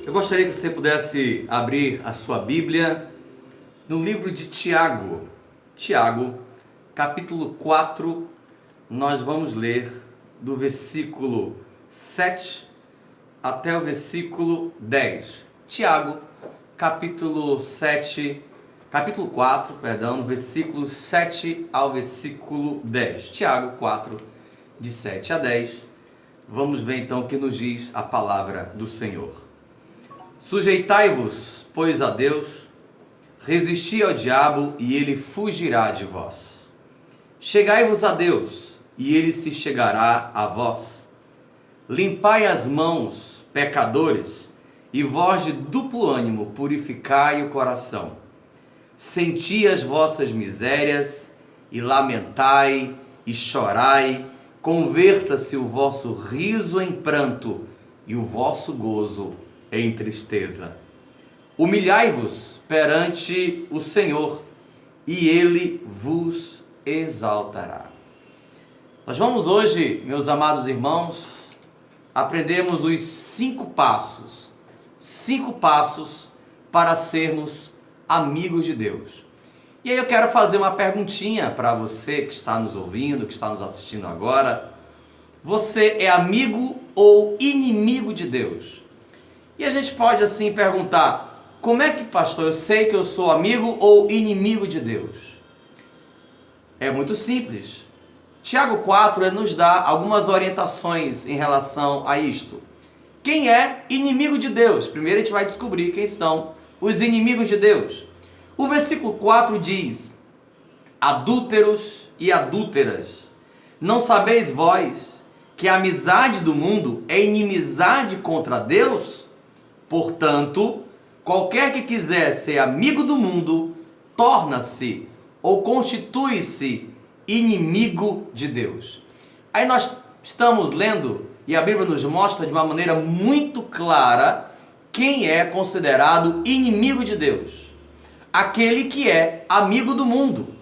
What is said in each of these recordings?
Eu gostaria que você pudesse abrir a sua Bíblia no livro de Tiago. Tiago, capítulo 4, nós vamos ler do versículo 7 até o versículo 10. Tiago, capítulo 4, versículo 7 ao versículo 10. Tiago 4, de 7 a 10. Vamos ver então o que nos diz a palavra do Senhor. Sujeitai-vos, pois, a Deus, resisti ao diabo e ele fugirá de vós. Chegai-vos a Deus e ele se chegará a vós. Limpai as mãos, pecadores, e vós de duplo ânimo purificai o coração. Senti as vossas misérias e lamentai e chorai, converta-se o vosso riso em pranto e o vosso gozo em tristeza. Humilhai-vos perante o Senhor e Ele vos exaltará. Nós vamos hoje, meus amados irmãos, aprendermos os 5 passos para sermos amigos de Deus. E aí eu quero fazer uma perguntinha para você que está nos ouvindo, que está nos assistindo agora. Você é amigo ou inimigo de Deus? E a gente pode assim perguntar: como é que, pastor, eu sei que eu sou amigo ou inimigo de Deus? É muito simples. Tiago 4 ele nos dá algumas orientações em relação a isto. Quem é inimigo de Deus? Primeiro a gente vai descobrir quem são os inimigos de Deus. O versículo 4 diz: adúlteros e adúlteras, não sabeis vós que a amizade do mundo é inimizade contra Deus? Portanto, qualquer que quiser ser amigo do mundo, torna-se ou constitui-se inimigo de Deus. Aí nós estamos lendo e a Bíblia nos mostra de uma maneira muito clara quem é considerado inimigo de Deus. Aquele que é amigo do mundo,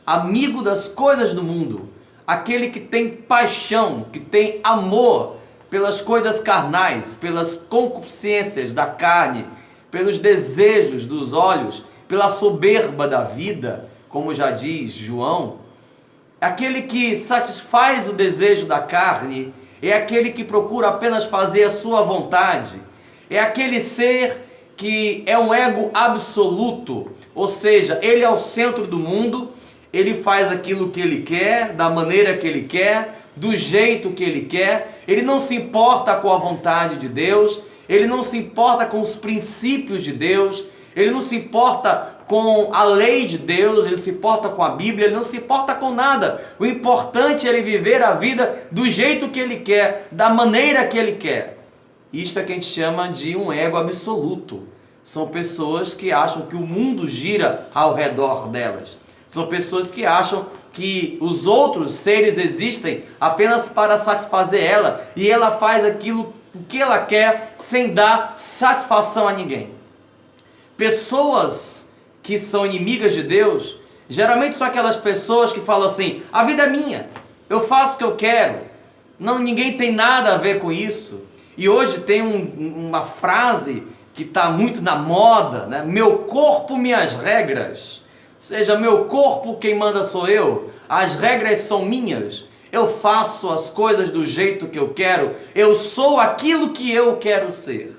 amigo das coisas do mundo, aquele que tem paixão, que tem amor pelas coisas carnais, pelas concupiscências da carne, pelos desejos dos olhos, pela soberba da vida, como já diz João. Aquele que satisfaz o desejo da carne é aquele que procura apenas fazer a sua vontade. É aquele ser que é um ego absoluto, ou seja, ele é o centro do mundo, ele faz aquilo que ele quer, da maneira que ele quer, do jeito que ele quer, ele não se importa com a vontade de Deus, ele não se importa com os princípios de Deus, ele não se importa com a lei de Deus, ele se importa com a Bíblia, ele não se importa com nada. O importante é ele viver a vida do jeito que ele quer, da maneira que ele quer. Isto é que a gente chama de um ego absoluto. São pessoas que acham que o mundo gira ao redor delas. São pessoas que acham que os outros seres existem apenas para satisfazer ela, e ela faz aquilo o que ela quer sem dar satisfação a ninguém. Pessoas que são inimigas de Deus, geralmente são aquelas pessoas que falam assim: a vida é minha, eu faço o que eu quero, não, ninguém tem nada a ver com isso. E hoje tem uma frase que está muito na moda, né? Meu corpo, minhas regras. Ou seja, meu corpo, quem manda sou eu, as regras são minhas, eu faço as coisas do jeito que eu quero, eu sou aquilo que eu quero ser.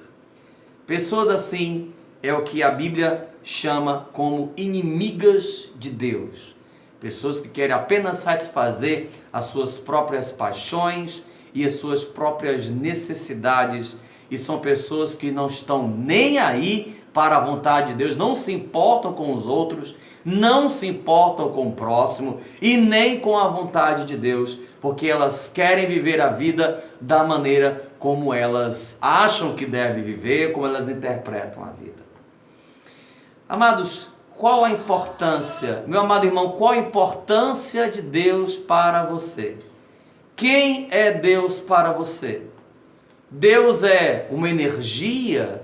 Pessoas assim é o que a Bíblia chama como inimigas de Deus. Pessoas que querem apenas satisfazer as suas próprias paixões e as suas próprias necessidades, e são pessoas que não estão nem aí para a vontade de Deus, não se importam com os outros, não se importam com o próximo e nem com a vontade de Deus, porque elas querem viver a vida da maneira como elas acham que devem viver, como elas interpretam a vida. Amados, qual a importância, meu amado irmão, qual a importância de Deus para você? Quem é Deus para você? Deus é uma energia?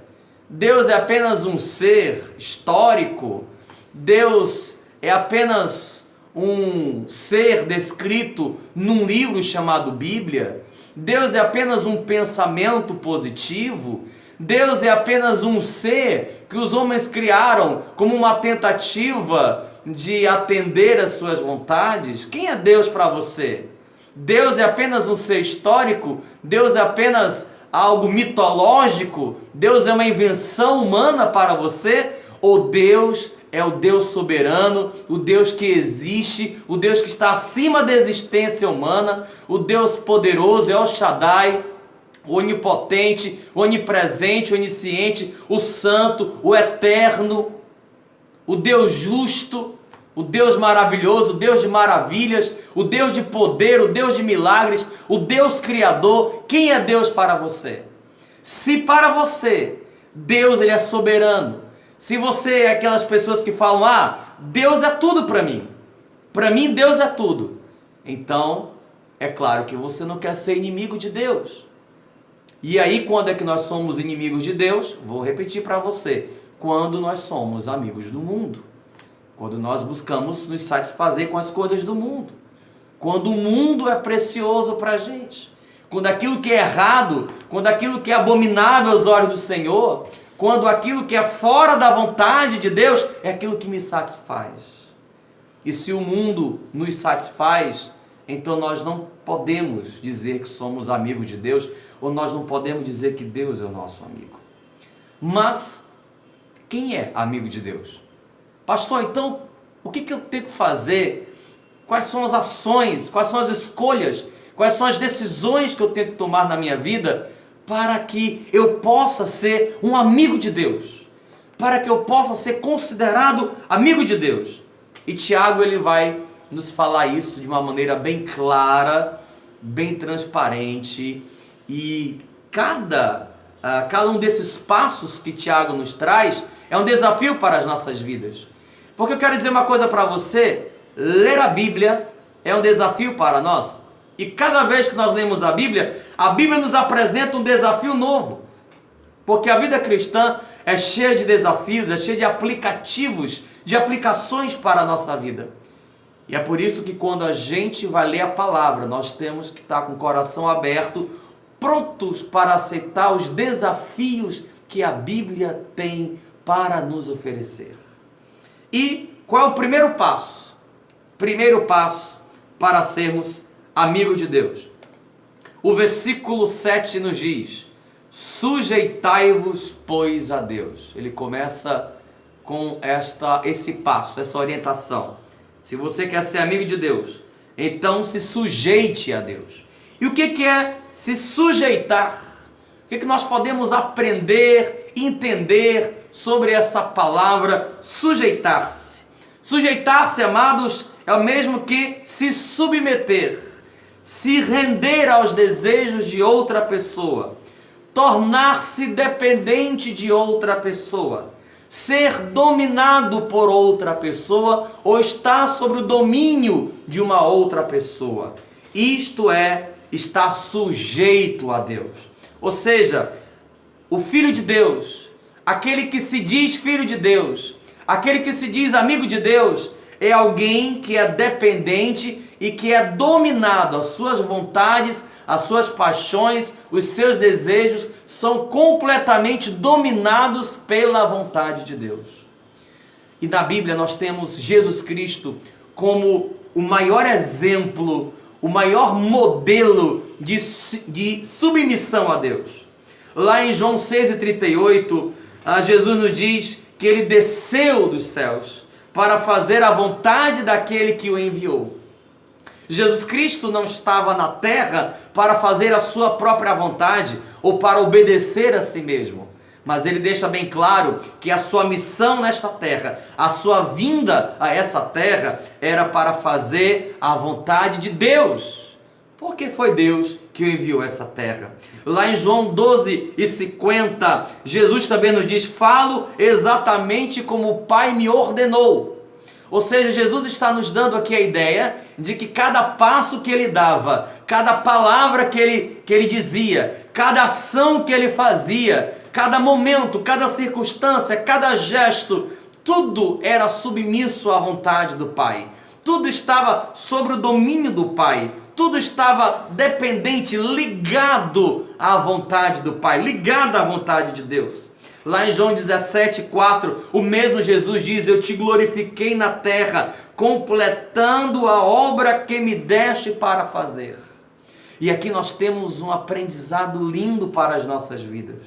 Deus é apenas um ser histórico? Deus é apenas um ser descrito num livro chamado Bíblia? Deus é apenas um pensamento positivo? Deus é apenas um ser que os homens criaram como uma tentativa de atender às suas vontades? Quem é Deus para você? Deus é apenas um ser histórico? Deus é apenas algo mitológico? Deus é uma invenção humana para você? Ou Deus é o Deus soberano, o Deus que existe, o Deus que está acima da existência humana, o Deus poderoso, El Shaddai, o onipotente, o onipresente, o onisciente, o santo, o eterno, o Deus justo, o Deus maravilhoso, o Deus de maravilhas, o Deus de poder, o Deus de milagres, o Deus criador. Quem é Deus para você? Se para você, Deus ele é soberano, se você é aquelas pessoas que falam, Deus é tudo para mim Deus é tudo, então é claro que você não quer ser inimigo de Deus. E aí, quando é que nós somos inimigos de Deus? Vou repetir para você: quando nós somos amigos do mundo, quando nós buscamos nos satisfazer com as coisas do mundo, quando o mundo é precioso para a gente, quando aquilo que é errado, quando aquilo que é abominável aos olhos do Senhor, quando aquilo que é fora da vontade de Deus é aquilo que me satisfaz. E se o mundo nos satisfaz, então nós não podemos dizer que somos amigos de Deus, ou nós não podemos dizer que Deus é o nosso amigo. Mas quem é amigo de Deus? Pastor, então o que eu tenho que fazer? Quais são as ações, quais são as escolhas, quais são as decisões que eu tenho que tomar na minha vida para que eu possa ser um amigo de Deus, para que eu possa ser considerado amigo de Deus? E Tiago ele vai nos falar isso de uma maneira bem clara, bem transparente, e cada um desses passos que Tiago nos traz é um desafio para as nossas vidas. Porque eu quero dizer uma coisa para você: ler a Bíblia é um desafio para nós. E cada vez que nós lemos a Bíblia nos apresenta um desafio novo. Porque a vida cristã é cheia de desafios, é cheia de aplicativos, de aplicações para a nossa vida. E é por isso que quando a gente vai ler a palavra, nós temos que estar com o coração aberto, prontos para aceitar os desafios que a Bíblia tem para nos oferecer. E qual é o primeiro passo? Primeiro passo para sermos amigos de Deus. O versículo 7 nos diz: sujeitai-vos, pois, a Deus. Ele começa com esse passo, essa orientação. Se você quer ser amigo de Deus, então se sujeite a Deus. E o que é se sujeitar? O que nós podemos aprender, entender sobre essa palavra sujeitar-se? Sujeitar-se, amados, é o mesmo que se submeter, se render aos desejos de outra pessoa, tornar-se dependente de outra pessoa, ser dominado por outra pessoa ou estar sob o domínio de uma outra pessoa. Isto é estar sujeito a Deus. Ou seja, o Filho de Deus, aquele que se diz Filho de Deus, aquele que se diz amigo de Deus, é alguém que é dependente e que é dominado. As suas vontades, as suas paixões, os seus desejos são completamente dominados pela vontade de Deus. E na Bíblia nós temos Jesus Cristo como o maior exemplo, o maior modelo de submissão a Deus. Lá em João 6,38, Jesus nos diz que ele desceu dos céus para fazer a vontade daquele que o enviou. Jesus Cristo não estava na terra para fazer a sua própria vontade ou para obedecer a si mesmo, mas ele deixa bem claro que a sua missão nesta terra, a sua vinda a essa terra era para fazer a vontade de Deus, porque foi Deus que o enviou a essa terra. Lá em João 12:50, Jesus também nos diz: falo exatamente como o Pai me ordenou. Ou seja, Jesus está nos dando aqui a ideia de que cada passo que ele dava, cada palavra que ele dizia, cada ação que ele fazia, cada momento, cada circunstância, cada gesto, tudo era submisso à vontade do Pai. Tudo estava sobre o domínio do Pai. tudo estava dependente, ligado à vontade do Pai, ligado à vontade de Deus. Lá em João 17,4, o mesmo Jesus diz: eu te glorifiquei na terra, completando a obra que me deste para fazer. E aqui nós temos um aprendizado lindo para as nossas vidas.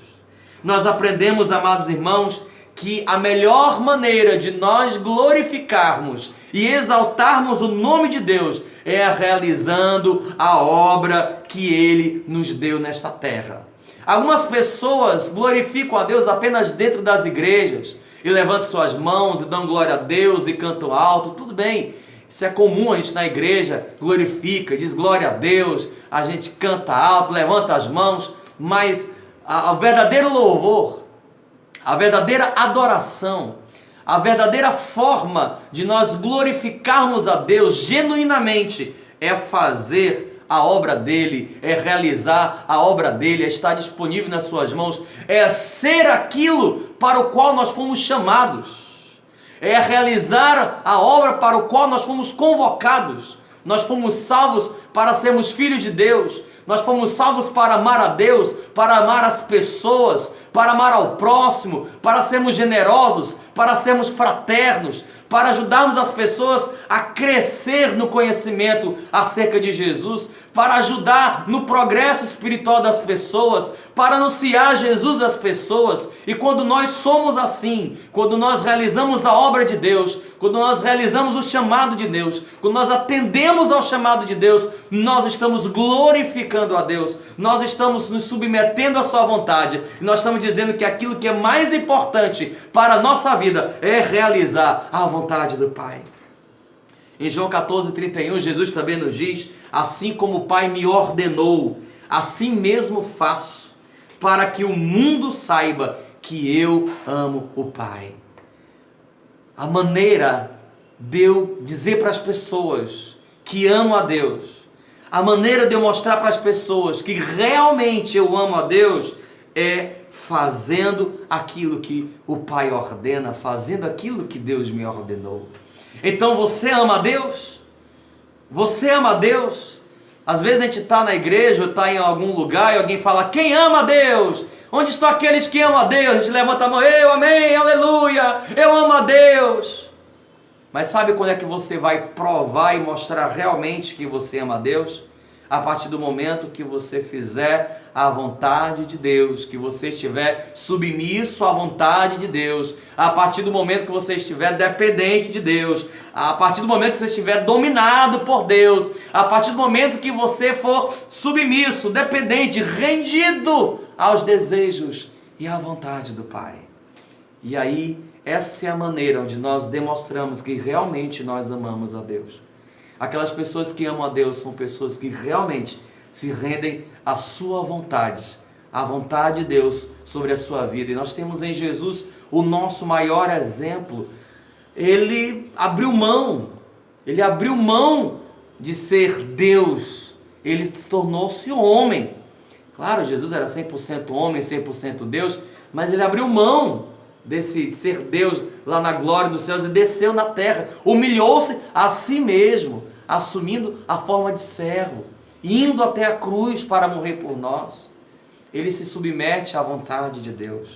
Nós aprendemos, amados irmãos, que a melhor maneira de nós glorificarmos e exaltarmos o nome de Deus é realizando a obra que Ele nos deu nesta terra. Algumas pessoas glorificam a Deus apenas dentro das igrejas e levantam suas mãos e dão glória a Deus e cantam alto, tudo bem. Isso é comum, a gente na igreja glorifica, diz glória a Deus, a gente canta alto, levanta as mãos, mas o verdadeiro louvor, a verdadeira adoração, a verdadeira forma de nós glorificarmos a Deus genuinamente é fazer a obra dele, é realizar a obra dele, é estar disponível nas suas mãos, é ser aquilo para o qual nós fomos chamados, é realizar a obra para o qual nós fomos convocados. Nós fomos salvos para sermos filhos de Deus, nós fomos salvos para amar a Deus, para amar as pessoas, para amar ao próximo, para sermos generosos, para sermos fraternos, para ajudarmos as pessoas a crescer no conhecimento acerca de Jesus, para ajudar no progresso espiritual das pessoas, para anunciar Jesus às pessoas. E quando nós somos assim, quando nós realizamos a obra de Deus, quando nós realizamos o chamado de Deus, quando nós atendemos ao chamado de Deus, nós estamos glorificando a Deus, nós estamos nos submetendo à sua vontade, e nós estamos dizendo que aquilo que é mais importante para a nossa vida é realizar a vontade do Pai. Em João 14,31, Jesus também nos diz: assim como o Pai me ordenou, assim mesmo faço, para que o mundo saiba que eu amo o Pai. A maneira de eu dizer para as pessoas que amo a Deus, a maneira de eu mostrar para as pessoas que realmente eu amo a Deus é fazendo aquilo que o Pai ordena, fazendo aquilo que Deus me ordenou. Então você ama a Deus? Você ama a Deus? Às vezes a gente está na igreja ou está em algum lugar e alguém fala: quem ama a Deus? Onde estão aqueles que amam a Deus? A gente levanta a mão: eu amém, aleluia, eu amo a Deus. Mas sabe quando é que você vai provar e mostrar realmente que você ama a Deus? A partir do momento que você fizer a vontade de Deus, que você estiver submisso à vontade de Deus, a partir do momento que você estiver dependente de Deus, a partir do momento que você estiver dominado por Deus, a partir do momento que você for submisso, dependente, rendido aos desejos e à vontade do Pai. E aí, essa é a maneira onde nós demonstramos que realmente nós amamos a Deus. Aquelas pessoas que amam a Deus são pessoas que realmente se rendem à sua vontade, à vontade de Deus sobre a sua vida. E nós temos em Jesus o nosso maior exemplo. Ele abriu mão de ser Deus, ele tornou-se homem. Claro, Jesus era 100% homem, 100% Deus, mas ele abriu mão de ser Deus lá na glória dos céus e desceu na terra, humilhou-se a si mesmo, assumindo a forma de servo, indo até a cruz para morrer por nós. Ele se submete à vontade de Deus,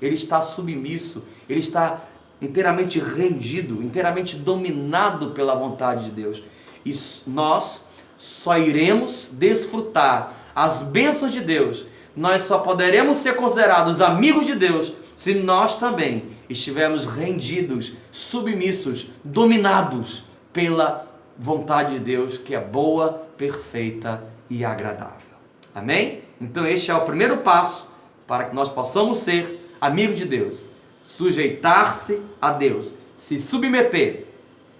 ele está submisso, ele está inteiramente rendido, inteiramente dominado pela vontade de Deus. E nós só iremos desfrutar as bênçãos de Deus, nós só poderemos ser considerados amigos de Deus se nós também estivermos rendidos, submissos, dominados pela vontade de Deus, que é boa, perfeita e agradável. Amém? Então este é o primeiro passo para que nós possamos ser amigos de Deus. Sujeitar-se a Deus, se submeter,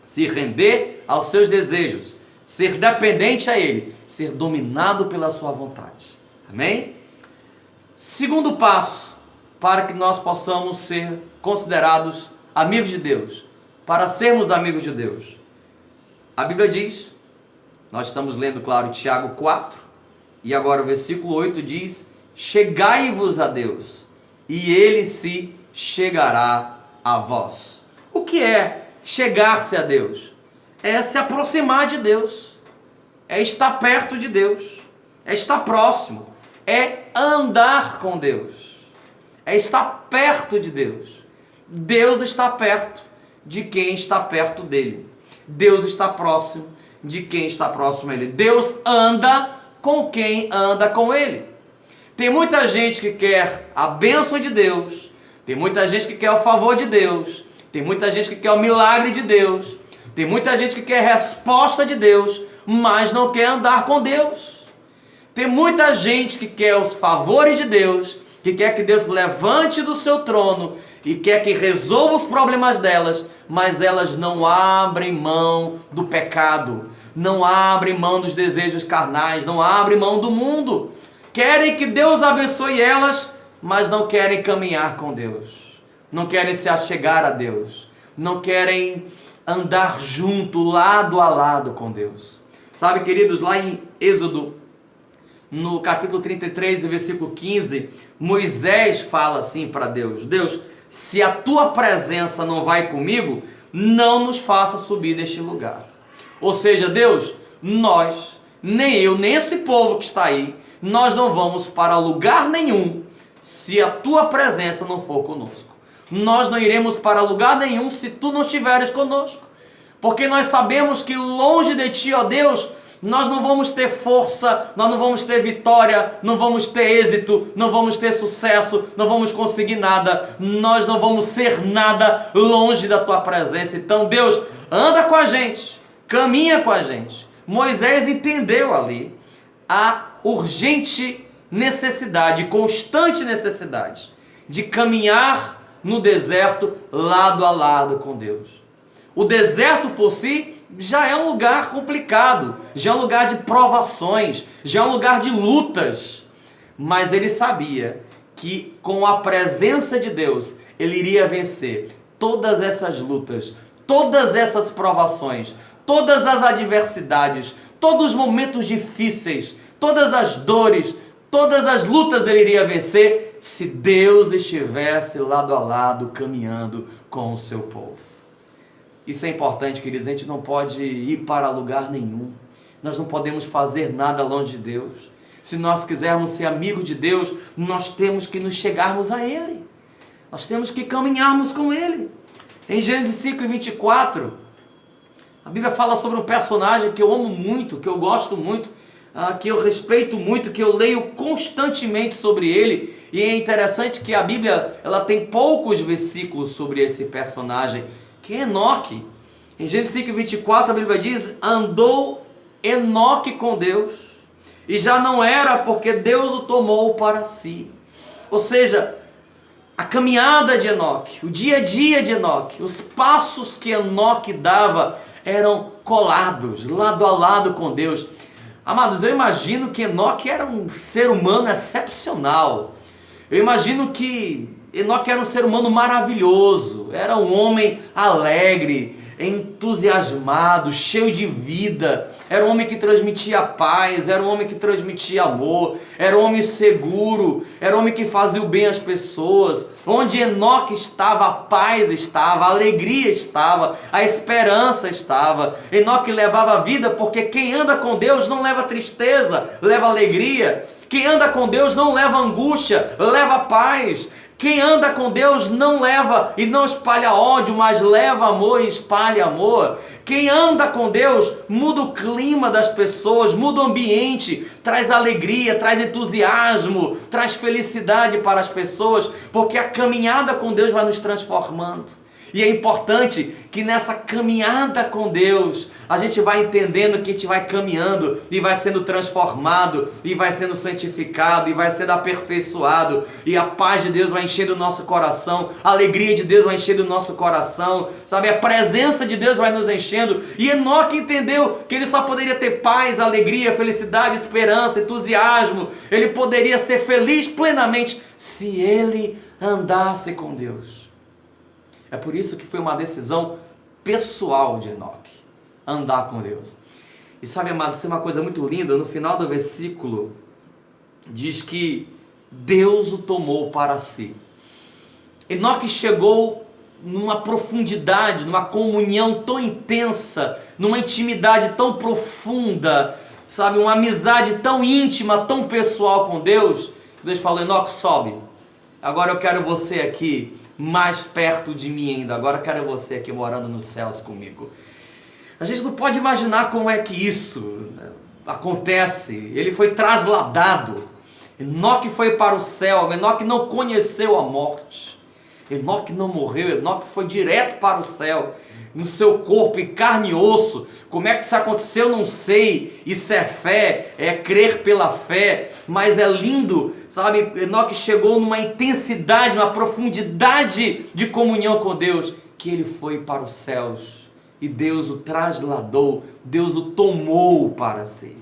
se render aos seus desejos, ser dependente a Ele, ser dominado pela sua vontade. Amém? Segundo passo para que nós possamos ser considerados amigos de Deus, para sermos amigos de Deus. A Bíblia diz, nós estamos lendo, claro, Tiago 4, e agora o versículo 8 diz: chegai-vos a Deus, e Ele se chegará a vós. O que é chegar-se a Deus? É se aproximar de Deus. é estar perto de Deus, é estar próximo, é andar com Deus, é estar perto de Deus. Deus está perto de quem está perto dele. Deus está próximo de quem está próximo a ele. Deus anda com quem anda com ele. Tem muita gente que quer a bênção de Deus, tem muita gente que quer o favor de Deus, tem muita gente que quer o milagre de Deus, tem muita gente que quer a resposta de Deus, mas não quer andar com Deus. Tem muita gente que quer os favores de Deus, que quer que Deus levante do seu trono e quer que resolva os problemas delas, mas elas não abrem mão do pecado, não abrem mão dos desejos carnais, não abrem mão do mundo. Querem que Deus abençoe elas, mas não querem caminhar com Deus, não querem se achegar a Deus, não querem andar junto, lado a lado com Deus. Sabe, queridos, lá em Êxodo, no capítulo 33, versículo 15, Moisés fala assim para Deus: Deus, se a tua presença não vai comigo, não nos faça subir deste lugar. Ou seja, Deus, nós, nem eu, nem esse povo que está aí, nós não vamos para lugar nenhum se a tua presença não for conosco. Nós não iremos para lugar nenhum se tu não estiveres conosco. Porque nós sabemos que longe de ti, ó Deus, nós não vamos ter força, nós não vamos ter vitória, não vamos ter êxito, não vamos ter sucesso, não vamos conseguir nada, nós não vamos ser nada longe da tua presença. Então, Deus, anda com a gente, caminha com a gente. Moisés entendeu ali a urgente necessidade, constante necessidade de caminhar no deserto lado a lado com Deus. O deserto por si já é um lugar complicado, já é um lugar de provações, já é um lugar de lutas. Mas ele sabia que com a presença de Deus, ele iria vencer todas essas lutas, todas essas provações, todas as adversidades, todos os momentos difíceis, todas as dores, todas as lutas ele iria vencer se Deus estivesse lado a lado caminhando com o seu povo. Isso é importante, queridos, a gente não pode ir para lugar nenhum, nós não podemos fazer nada longe de Deus. Se nós quisermos ser amigos de Deus, nós temos que nos chegarmos a Ele, nós temos que caminharmos com Ele. Em Gênesis 5:24, a Bíblia fala sobre um personagem que eu amo muito, que eu gosto muito, que eu respeito muito, que eu leio constantemente sobre ele. E é interessante que a Bíblia ela tem poucos versículos sobre esse personagem, que é Enoque. Em Gênesis 5:24 a Bíblia diz: andou Enoque com Deus, e já não era, porque Deus o tomou para si. Ou seja, a caminhada de Enoque, o dia a dia de Enoque, os passos que Enoque dava eram colados, lado a lado com Deus. Amados, eu imagino que Enoque era um ser humano excepcional. Eu imagino que Enoque era um ser humano maravilhoso, era um homem alegre, entusiasmado, cheio de vida, era um homem que transmitia paz, era um homem que transmitia amor, era um homem seguro, era um homem que fazia o bem às pessoas. Onde Enoque estava, a paz estava, a alegria estava, a esperança estava. Enoque levava a vida, porque quem anda com Deus não leva tristeza, leva alegria. Quem anda com Deus não leva angústia, leva paz. Quem anda com Deus não leva e não espalha ódio, mas leva amor e espalha amor. Quem anda com Deus muda o clima das pessoas, muda o ambiente, traz alegria, traz entusiasmo, traz felicidade para as pessoas, porque a caminhada com Deus vai nos transformando. E é importante que nessa caminhada com Deus, a gente vai entendendo que a gente vai caminhando e vai sendo transformado, e vai sendo santificado, e vai sendo aperfeiçoado, e a paz de Deus vai enchendo o nosso coração, a alegria de Deus vai enchendo o nosso coração, sabe? A presença de Deus vai nos enchendo. E Enoque entendeu que ele só poderia ter paz, alegria, felicidade, esperança, entusiasmo, ele poderia ser feliz plenamente se ele andasse com Deus. É por isso que foi uma decisão pessoal de Enoque, andar com Deus. E sabe, amado, isso é uma coisa muito linda. No final do versículo, diz que Deus o tomou para si. Enoque chegou numa profundidade, numa comunhão tão intensa, numa intimidade tão profunda sabe, uma amizade tão íntima, tão pessoal com Deus, que Deus falou: Enoque, sobe, agora eu quero você aqui mais perto de mim ainda, agora eu quero você aqui morando nos céus comigo. A gente não pode imaginar como é que isso acontece. Ele foi trasladado, Enoque foi para o céu, Enoque não conheceu a morte, Enoque não morreu, Enoque foi direto para o céu, no seu corpo, em carne e osso. Como é que isso aconteceu? Não sei. Isso é fé, é crer pela fé, mas é lindo, sabe? Enoque chegou numa intensidade, uma profundidade de comunhão com Deus, que ele foi para os céus, e Deus o trasladou, Deus o tomou para si.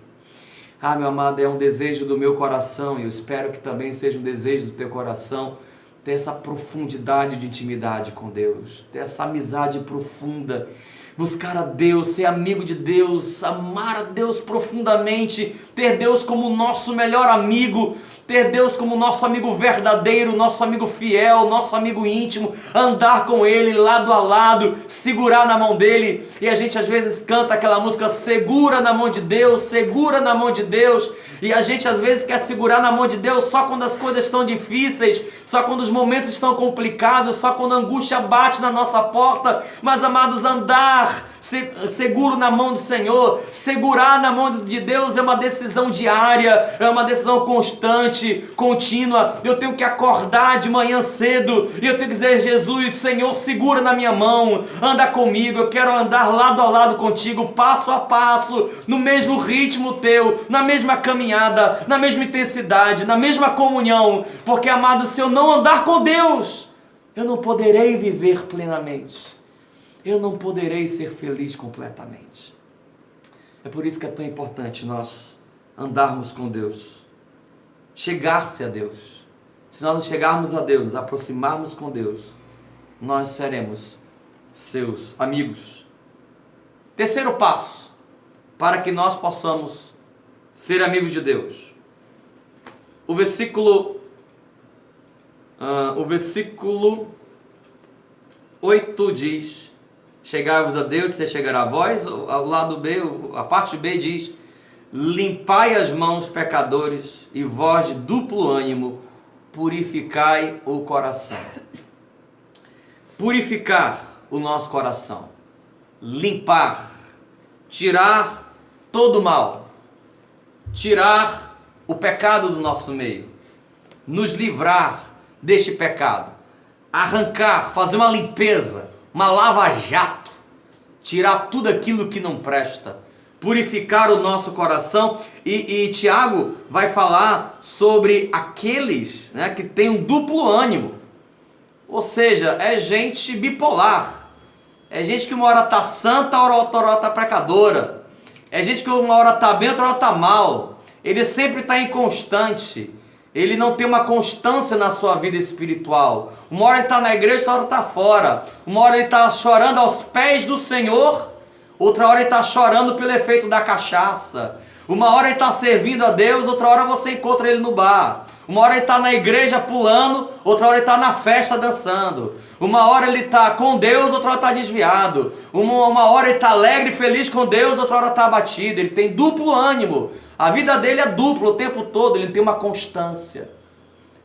Ah, meu amado, é um desejo do meu coração, e eu espero que também seja um desejo do teu coração, ter essa profundidade de intimidade com Deus, ter essa amizade profunda, buscar a Deus, ser amigo de Deus, amar a Deus profundamente, ter Deus como nosso melhor amigo, ter Deus como nosso amigo verdadeiro, nosso amigo fiel, nosso amigo íntimo, andar com Ele lado a lado, segurar na mão dEle. E a gente às vezes canta aquela música: segura na mão de Deus, segura na mão de Deus. E a gente às vezes quer segurar na mão de Deus só quando as coisas estão difíceis, só quando os momentos estão complicados, só quando a angústia bate na nossa porta. Mas, amados, andar seguro na mão do Senhor, segurar na mão de Deus é uma decisão diária, é uma decisão constante, contínua. Eu tenho que acordar de manhã cedo e eu tenho que dizer: Jesus, Senhor, segura na minha mão, anda comigo, eu quero andar lado a lado contigo, passo a passo, no mesmo ritmo teu, na mesma caminhada, na mesma intensidade, na mesma comunhão, porque, amado, se eu não andar com Deus, eu não poderei viver plenamente, eu não poderei ser feliz completamente. É por isso que é tão importante nós andarmos com Deus, chegar-se a Deus. Se nós nos chegarmos a Deus, nos aproximarmos com Deus, nós seremos seus amigos. Terceiro passo, para que nós possamos ser amigos de Deus. O versículo 8 diz: chegai-vos a Deus, você chegará a vós. Ao lado B, a parte B diz: limpai as mãos, pecadores, e vós de duplo ânimo, purificai o coração. Purificar o nosso coração, limpar, tirar todo o mal, tirar o pecado do nosso meio, nos livrar deste pecado, arrancar, fazer uma limpeza, uma lava-jato, tirar tudo aquilo que não presta, purificar o nosso coração. E Tiago vai falar sobre aqueles, né, que têm um duplo ânimo, ou seja, é gente bipolar, é gente que uma hora está santa, outra hora está pecadora, é gente que uma hora está bem, outra hora está mal, ele sempre está inconstante, ele não tem uma constância na sua vida espiritual. Uma hora ele está na igreja, outra hora está fora. Uma hora ele está chorando aos pés do Senhor, outra hora ele está chorando pelo efeito da cachaça. Uma hora ele está servindo a Deus, outra hora você encontra ele no bar. Uma hora ele está na igreja pulando, outra hora ele está na festa dançando. Uma hora ele está com Deus, outra hora está desviado. Uma hora ele está alegre e feliz com Deus, outra hora está abatido. Ele tem duplo ânimo. A vida dele é dupla o tempo todo, ele tem uma constância.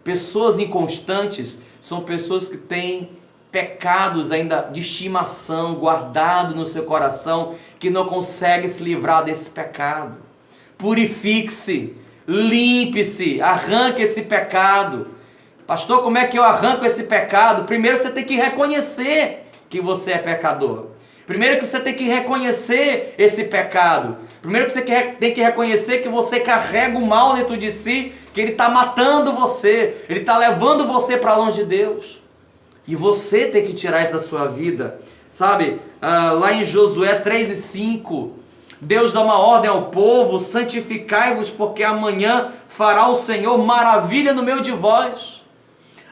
Pessoas inconstantes são pessoas que têm pecados ainda de estimação guardados no seu coração, que não conseguem se livrar desse pecado. Purifique-se, limpe-se, arranque esse pecado. Pastor, como é que eu arranco esse pecado? Primeiro você tem que reconhecer que você é pecador. Primeiro que você tem que reconhecer esse pecado. Primeiro que você tem que reconhecer que você carrega o mal dentro de si, que ele está matando você, ele está levando você para longe de Deus. E você tem que tirar isso da sua vida. Sabe, lá em Josué 3:5, Deus dá uma ordem ao povo: santificai-vos, porque amanhã fará o Senhor maravilha no meio de vós.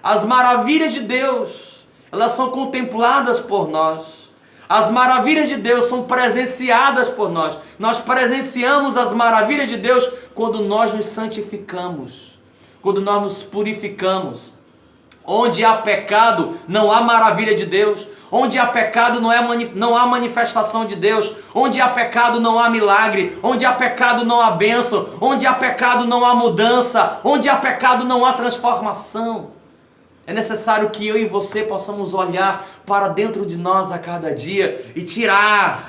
As maravilhas de Deus, elas são contempladas por nós. As maravilhas de Deus são presenciadas por nós. Nós presenciamos as maravilhas de Deus quando nós nos santificamos, quando nós nos purificamos. Onde há pecado, não há maravilha de Deus. Onde há pecado não há manifestação de Deus. Onde há pecado não há milagre. Onde há pecado não há bênção. Onde há pecado não há mudança. Onde há pecado não há transformação. É necessário que eu e você possamos olhar para dentro de nós a cada dia e tirar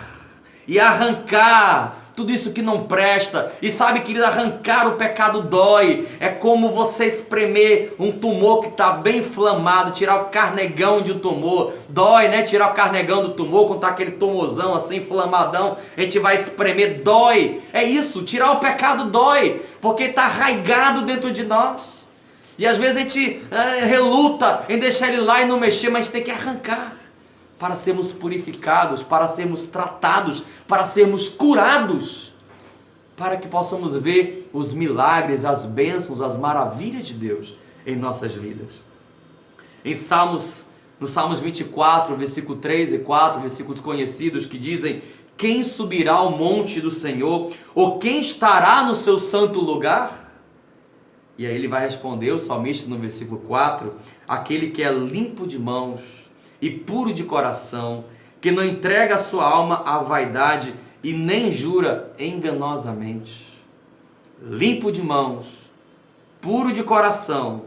e arrancar tudo isso que não presta. E sabe, querido, arrancar o pecado dói. É como você espremer um tumor que está bem inflamado, tirar o carnegão de um tumor. Dói, né? Tirar o carnegão do tumor, quando está aquele tumorzão assim, inflamadão, a gente vai espremer, dói. É isso, tirar o pecado dói, porque está arraigado dentro de nós. E às vezes a gente reluta em deixar ele lá e não mexer, mas tem que arrancar para sermos purificados, para sermos tratados, para sermos curados, para que possamos ver os milagres, as bênçãos, as maravilhas de Deus em nossas vidas. No Salmos 24, versículo 3 e 4, versículos conhecidos que dizem: quem subirá ao monte do Senhor, ou quem estará no seu santo lugar? E aí ele vai responder, o salmista, no versículo 4, aquele que é limpo de mãos e puro de coração, que não entrega a sua alma à vaidade e nem jura enganosamente. Limpo de mãos, puro de coração,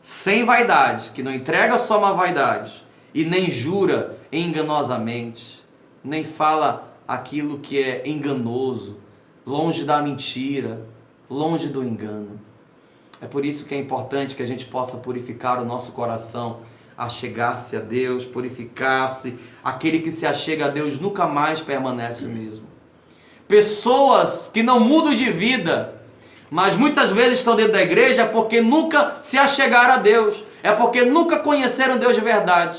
sem vaidade, que não entrega a sua alma à vaidade e nem jura enganosamente, nem fala aquilo que é enganoso, longe da mentira, longe do engano. É por isso que é importante que a gente possa purificar o nosso coração, achegar-se a Deus, purificar-se. Aquele que se achega a Deus nunca mais permanece o mesmo. Pessoas que não mudam de vida, mas muitas vezes estão dentro da igreja porque nunca se achegaram a Deus, é porque nunca conheceram Deus de verdade.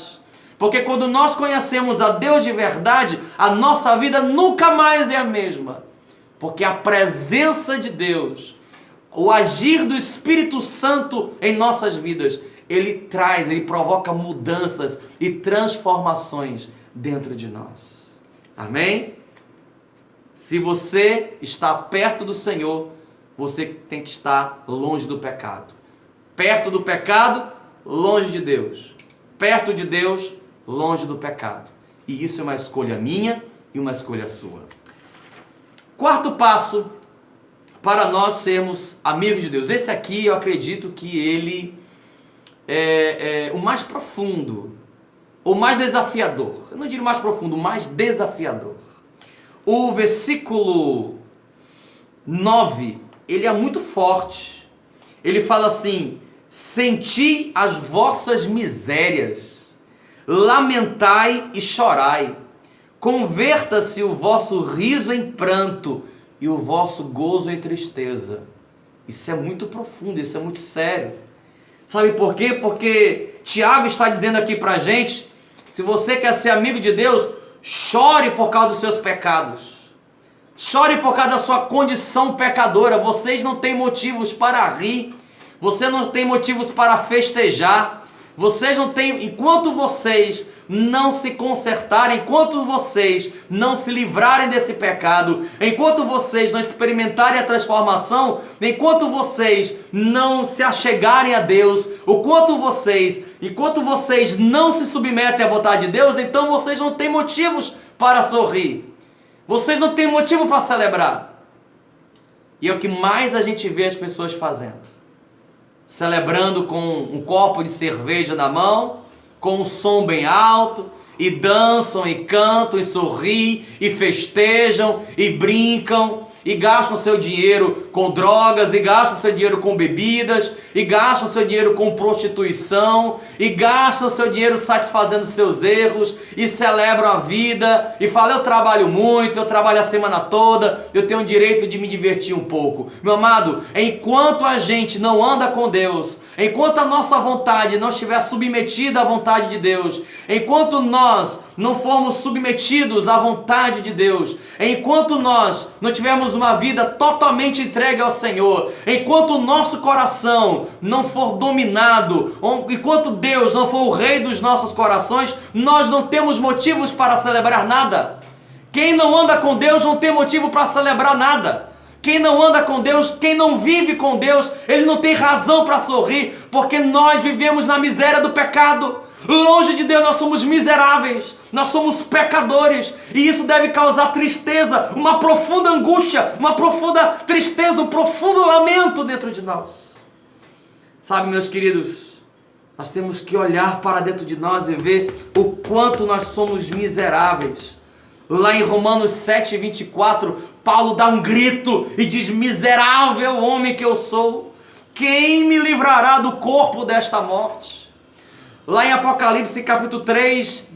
Porque quando nós conhecemos a Deus de verdade, a nossa vida nunca mais é a mesma. Porque a presença de Deus, o agir do Espírito Santo em nossas vidas, ele provoca mudanças e transformações dentro de nós. Amém? Se você está perto do Senhor, você tem que estar longe do pecado. Perto do pecado, longe de Deus. Perto de Deus, longe do pecado. E isso é uma escolha minha e uma escolha sua. Quarto passo para nós sermos amigos de Deus. Esse aqui eu acredito que ele é o mais profundo, o mais desafiador. Eu não diria mais profundo, o mais desafiador. O versículo 9, ele é muito forte. Ele fala assim: senti as vossas misérias, lamentai e chorai, converta-se o vosso riso em pranto e o vosso gozo em tristeza. Isso é muito profundo, isso é muito sério. Sabe por quê? Porque Tiago está dizendo aqui pra gente: se você quer ser amigo de Deus, chore por causa dos seus pecados. Chore por causa da sua condição pecadora. Vocês não têm motivos para rir. Você não tem motivos para festejar. Vocês não têm, enquanto vocês não se consertarem, enquanto vocês não se livrarem desse pecado, enquanto vocês não experimentarem a transformação, enquanto vocês não se achegarem a Deus, enquanto vocês não se submetem à vontade de Deus, então vocês não têm motivos para sorrir. Vocês não têm motivo para celebrar. E é o que mais a gente vê as pessoas fazendo. Celebrando com um copo de cerveja na mão, com um som bem alto, e dançam, e cantam, e sorriem, e festejam, e brincam, e gastam seu dinheiro com drogas, e gastam seu dinheiro com bebidas, e gastam seu dinheiro com prostituição, e gastam seu dinheiro satisfazendo seus erros, e celebram a vida, e falam: eu trabalho muito, eu trabalho a semana toda, eu tenho o direito de me divertir um pouco. Meu amado, enquanto a gente não anda com Deus, enquanto a nossa vontade não estiver submetida à vontade de Deus, enquanto nós não formos submetidos à vontade de Deus, enquanto nós não tivermos uma vida totalmente entregue ao Senhor, enquanto o nosso coração não for dominado, enquanto Deus não for o rei dos nossos corações, nós não temos motivos para celebrar nada. Quem não anda com Deus não tem motivo para celebrar nada. Quem não anda com Deus, quem não vive com Deus, ele não tem razão para sorrir, porque nós vivemos na miséria do pecado. Longe de Deus nós somos miseráveis, nós somos pecadores, e isso deve causar tristeza, uma profunda angústia, uma profunda tristeza, um profundo lamento dentro de nós. Sabe, meus queridos, nós temos que olhar para dentro de nós e ver o quanto nós somos miseráveis. Lá em Romanos 7:24, Paulo dá um grito e diz: miserável homem que eu sou, quem me livrará do corpo desta morte? Lá em Apocalipse capítulo 3,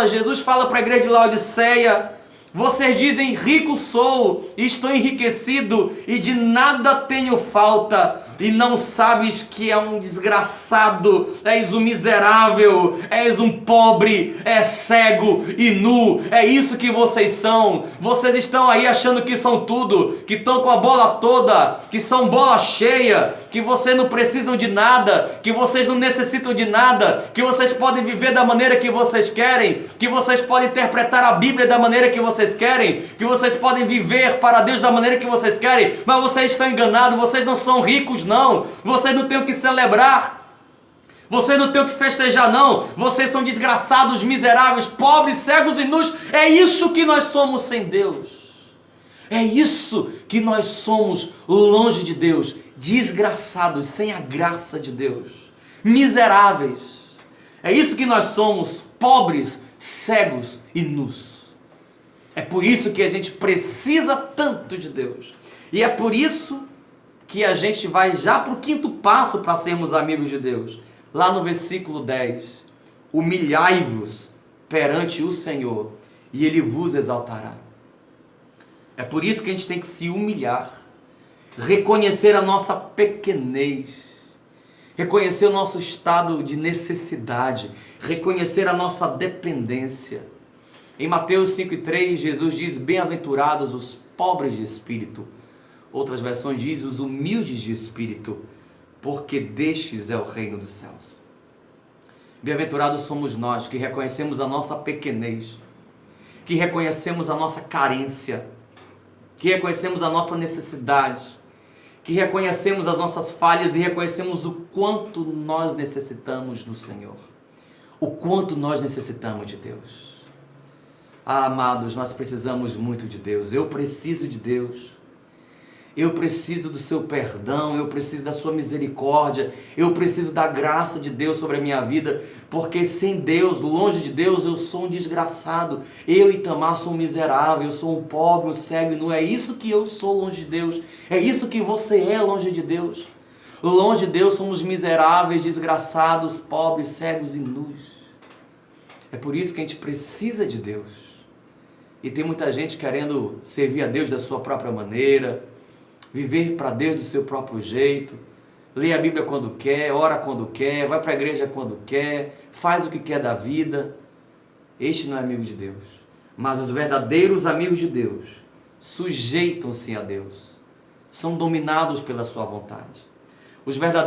Jesus fala para a igreja de Laodiceia: vocês dizem, rico sou, estou enriquecido e de nada tenho falta, e não sabes que é um desgraçado, és um miserável, és um pobre, és cego e nu, é isso que vocês são. Vocês estão aí achando que são tudo, que estão com a bola toda, que são bola cheia, que vocês não precisam de nada, que vocês não necessitam de nada, que vocês podem viver da maneira que vocês querem, que vocês podem interpretar a Bíblia da maneira que vocês querem, que vocês podem viver para Deus da maneira que vocês querem, mas vocês estão enganados, vocês não são ricos não, vocês não têm o que celebrar, vocês não têm o que festejar não, vocês são desgraçados, miseráveis, pobres, cegos e nus. É isso que nós somos sem Deus, é isso que nós somos longe de Deus, desgraçados, sem a graça de Deus, miseráveis, é isso que nós somos, pobres, cegos e nus. É por isso que a gente precisa tanto de Deus. E é por isso que a gente vai já para o quinto passo para sermos amigos de Deus. Lá no versículo 10. Humilhai-vos perante o Senhor e Ele vos exaltará. É por isso que a gente tem que se humilhar. Reconhecer a nossa pequenez. Reconhecer o nosso estado de necessidade. Reconhecer a nossa dependência. Em Mateus 5:3, Jesus diz: bem-aventurados os pobres de espírito. Outras versões diz: os humildes de espírito, porque destes é o reino dos céus. Bem-aventurados somos nós que reconhecemos a nossa pequenez, que reconhecemos a nossa carência, que reconhecemos a nossa necessidade, que reconhecemos as nossas falhas e reconhecemos o quanto nós necessitamos do Senhor, o quanto nós necessitamos de Deus. Ah, amados, nós precisamos muito de Deus. Eu preciso de Deus. Eu preciso do seu perdão, eu preciso da sua misericórdia, eu preciso da graça de Deus sobre a minha vida, porque sem Deus, longe de Deus, eu sou um desgraçado. Eu, Itamar, sou um miserável, eu sou um pobre, um cego e nu. É isso que eu sou longe de Deus. É isso que você é longe de Deus. Longe de Deus somos miseráveis, desgraçados, pobres, cegos e nus. É por isso que a gente precisa de Deus. E tem muita gente querendo servir a Deus da sua própria maneira, viver para Deus do seu próprio jeito, lê a Bíblia quando quer, ora quando quer, vai para a igreja quando quer, faz o que quer da vida. Este não é amigo de Deus. Mas os verdadeiros amigos de Deus sujeitam-se a Deus, são dominados pela sua vontade. Os verdadeiros